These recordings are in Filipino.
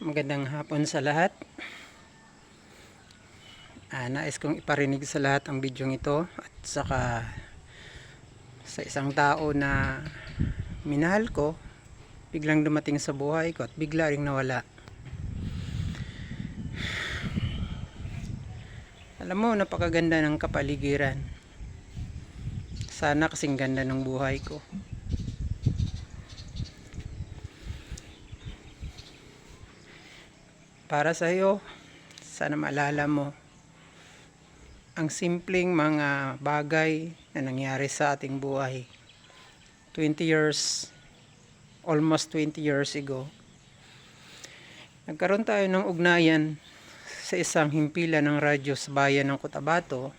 Magandang hapon sa lahat. Nais kong iparinig sa lahat ang bidyong ito at saka sa isang tao na minahal ko, biglang dumating sa buhay ko at bigla ring nawala. Alam mo, napakaganda ng kapaligiran. Sana kasing ganda ng buhay ko. Para sa iyo, sana maalala mo ang simpleng mga bagay na nangyari sa ating buhay 20 years, almost 20 years ago. Nagkaroon tayo ng ugnayan sa isang himpilan ng radyo sa bayan ng Cotabato,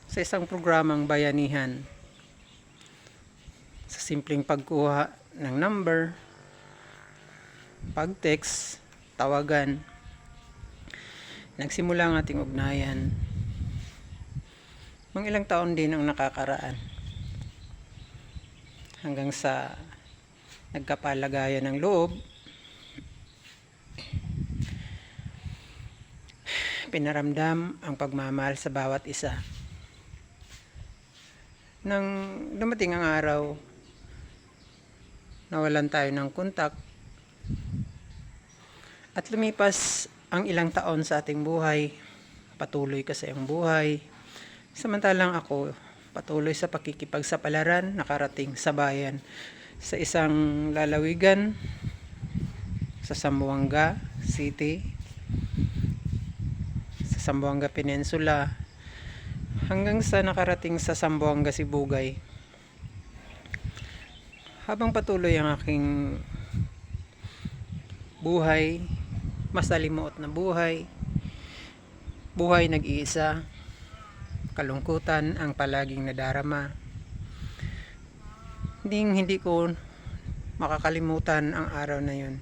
sa isang programang bayanihan, sa simpleng pagkuha ng number, pag-text, tawagan. Nagsimula ang ating ugnayan. Mga ilang taon din ang nakakaraan hanggang sa nagkapalagayan ng loob. Pinaramdam ang pagmamahal sa bawat isa. Nang dumating ang araw, nawalan tayo ng kontak at lumipas ang ilang taon sa ating buhay. Patuloy ka sa iyong buhay. Samantalang ako, patuloy sa pakikipagsapalaran, nakarating sa bayan sa isang lalawigan sa Zamboanga City, sa Zamboanga Peninsula, hanggang sa nakarating sa Zamboanga Sibugay. Habang patuloy ang aking buhay, masalimuot na buhay, buhay nag-iisa, kalungkutan ang palaging nadarama. Hindi ko makakalimutan ang araw na yun.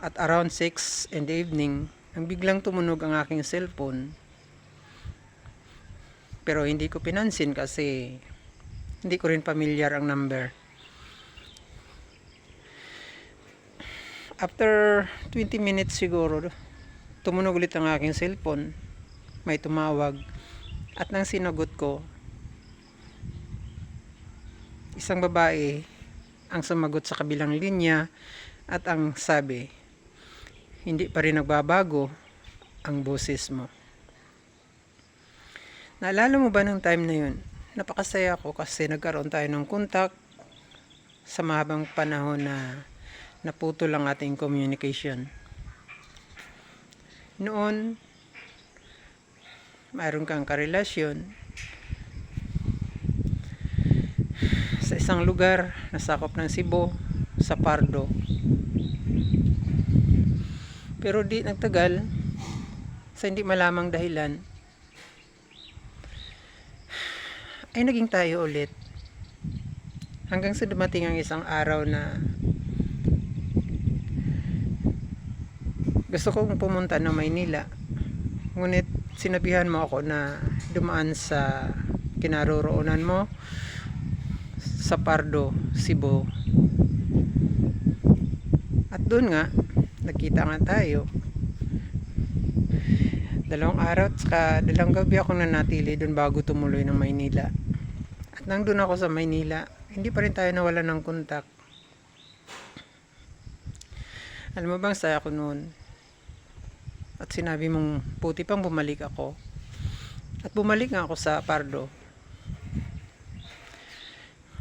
At around 6 in the evening, ang biglang tumunog ang aking cellphone. Pero hindi ko pinansin kasi hindi ko rin pamilyar ang number. After 20 minutes siguro, tumunog ulit ang aking cellphone. May tumawag. At nang sinagot ko, isang babae ang sumagot sa kabilang linya at ang sabi, hindi pa rin nagbabago ang boses mo. Naalala mo ba ng time na yun? Napakasaya ko kasi nagkaroon tayo ng kontak sa mahabang panahon na naputol ang ating communication. Noon, mayroon kang karelasyon sa isang lugar na sakop ng Cebu, sa Pardo. Pero di nagtagal, sa hindi malamang dahilan, ay naging tayo ulit. Hanggang sa dumating ang isang araw na gusto kong pumunta ng Maynila. Ngunit sinabihan mo ako na dumaan sa kinaroroonan mo sa Pardo, Cebu. At doon nga, nagkita nga tayo. 2 araw at saka 2 gabi ako nanatili doon bago tumuloy ng Maynila. At nang doon ako sa Maynila, hindi pa rin tayo nawalan ng kontak. Alam mo bang saya ko noon? At sinabi mong puti pang bumalik ako. At bumalik nga ako sa Pardo.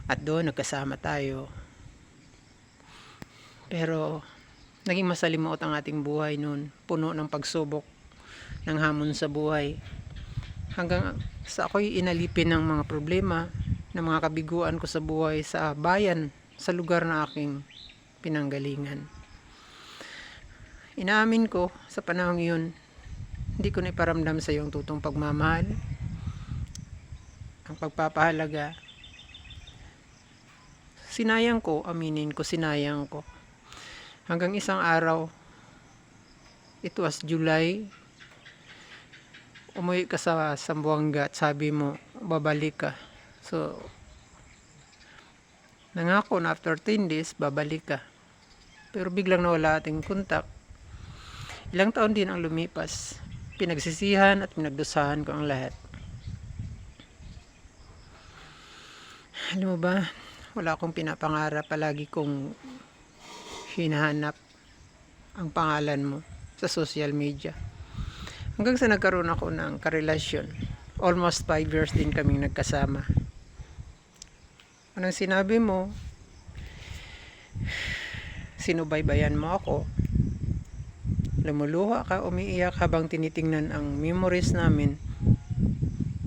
At doon nagkasama tayo. Pero naging masalimuot ang ating buhay noon. Puno ng pagsubok, ng hamon sa buhay. Hanggang sa ako'y inalipin ng mga problema, ng mga kabiguan ko sa buhay sa bayan, sa lugar na aking pinanggalingan. Inaamin ko sa panahong yun, hindi ko na iparamdam sa iyo ang tutong pagmamahal, ang pagpapahalaga. Sinayang ko, aminin ko, sinayang ko. Hanggang isang araw, it was July, umuwi ka sa Zamboanga at sabi mo, babalik ka. So, nangako na after 10 days, babalik ka. Pero biglang nawala ating kontak. Ilang taon din ang lumipas. Pinagsisihan at pinagdusahan ko ang lahat. Alam mo ba, wala akong pinapangarap, palagi kong hinahanap ang pangalan mo sa social media. Hanggang sa nagkaroon ako ng karelasyon. Almost 5 years din kaming nagkasama. Anong sinabi mo? Sinubaybayan mo ako. Lumuluha ka, umiiyak habang tinitingnan ang memories namin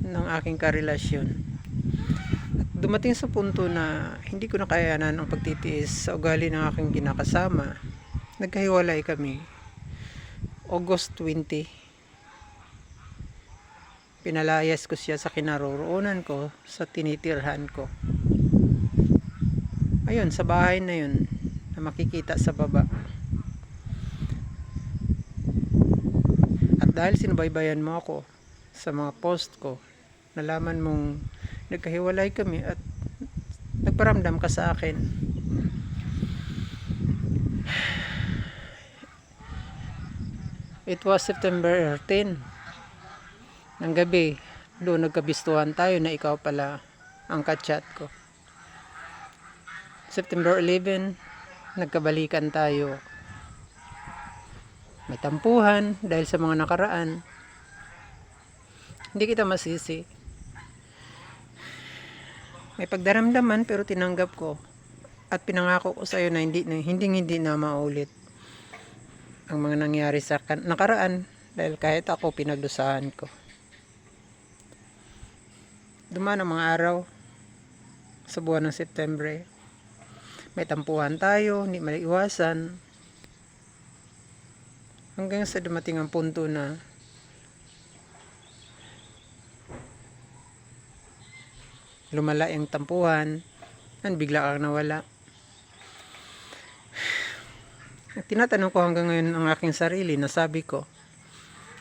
ng aking karelasyon. Dumating sa punto na hindi ko na kayanan ang pagtitiis sa ugali ng aking kinakasama. Nagkahiwalay kami. August 20. Pinalayas ko siya sa kinaroroonan ko, sa tinitirhan ko. Ayun, sa bahay na yun, na makikita sa baba. At dahil sinubaybayan mo ako sa mga post ko, nalaman mong nagkahiwalay kami at nagparamdam ka sa akin. It was September 13 ng gabi. Doon nagkabistuhan tayo na ikaw pala ang kachat ko. September 11, nagkabalikan tayo. May tampuhan dahil sa mga nakaraan. Hindi kita masisi. May pagdaramdaman pero tinanggap ko at pinangako ko sa iyo na hindi na maulit ang mga nangyari sa nakaraan dahil kahit ako pinagdusahan ko. Dumaan ang mga araw sa buwan ng Setyembre. May tampuhan tayo, hindi maiwasan. Hanggang sa dumating ang punto na lumala yung tampuhan at bigla kang nawala. Tinatanong ko hanggang ngayon ang aking sarili, nasabi ko,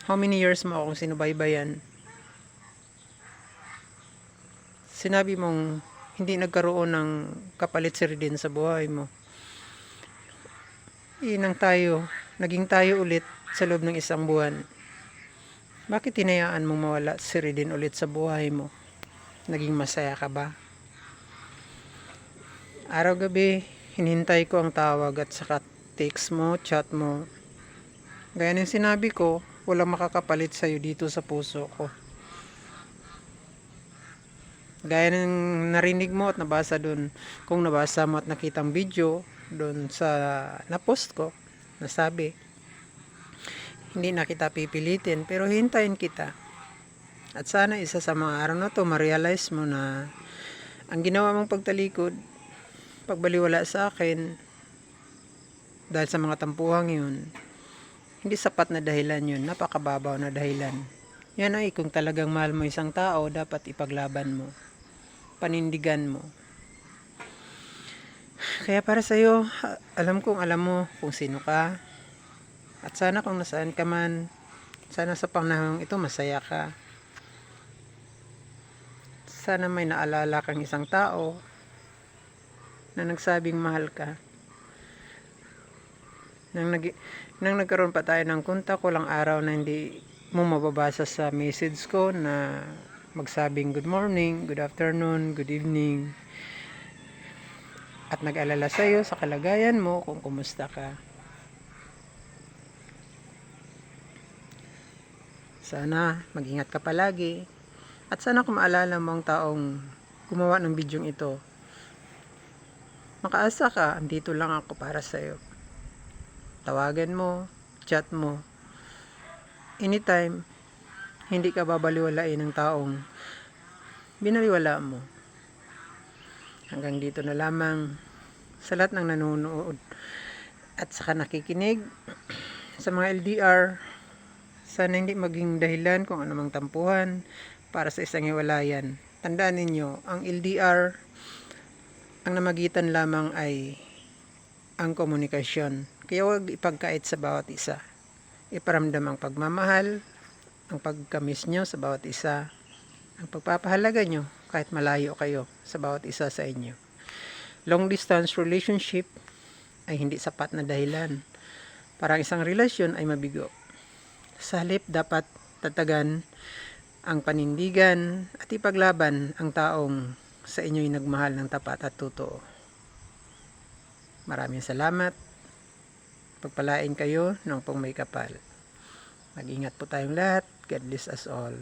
how many years mo akong sinubaybayan? Sinabi mong hindi nagkaroon ng kapalit din sa buhay mo. Naging tayo ulit sa loob ng isang buwan. Bakit hinayaan mong mawala si Ridin ulit sa buhay mo? Naging masaya ka ba? Araw-gabi, hinintay ko ang tawag at saka text mo, chat mo. Gaya ng sinabi ko, walang makakapalit sa'yo dito sa puso ko. Gaya ng narinig mo at nabasa doon, kung nabasa mo at nakitang video doon sa na-post ko, nasabi, hindi na kita pipilitin, pero hintayin kita. At sana isa sa mga araw na to, ma-realize mo na ang ginawa mong pagtalikod, pagbaliwala sa akin, dahil sa mga tampuhang yun, hindi sapat na dahilan yun, napakababaw na dahilan. Yan ay kung talagang mahal mo isang tao, dapat ipaglaban mo, panindigan mo. Kaya para sa'yo, alam mo kung sino ka, at sana kung nasaan ka man, sana sa panahong ito masaya ka. Sana may naalala kang isang tao na nagsabing mahal ka. Nang nagkaroon pa tayo ng kontak, walang araw na hindi mo mababasa sa message ko na magsabing good morning, good afternoon, good evening. At nag-alala sa iyo sa kalagayan mo kung kumusta ka. Sana mag-ingat ka palagi. At sana kung maalala mo ang taong gumawa ng bidyong ito, makaasa ka, andito lang ako para sa iyo. Tawagan mo, chat mo. Anytime, hindi ka babaliwalain ng taong binaliwala mo. Hanggang dito na lamang sa lahat ng nanonood at saka nakikinig sa mga LDR. Sana hindi maging dahilan kung anumang tampuhan para sa isang hiwalayan. Tandaan ninyo, ang LDR, ang namagitan lamang ay ang komunikasyon. Kaya huwag ipagkait sa bawat isa. Iparamdam ang pagmamahal, ang pagkamis nyo sa bawat isa, ang pagpapahalaga nyo kahit malayo kayo sa bawat isa sa inyo. Long distance relationship, ay hindi sapat na dahilan para ang isang relasyon ay mabigo. Sa halip, dapat tatagan ang panindigan at ipaglaban ang taong sa inyo'y nagmahal ng tapat at totoo. Maraming salamat. Pagpalain kayo ng pong may kapal. Mag-ingat po tayong lahat. God bless us all.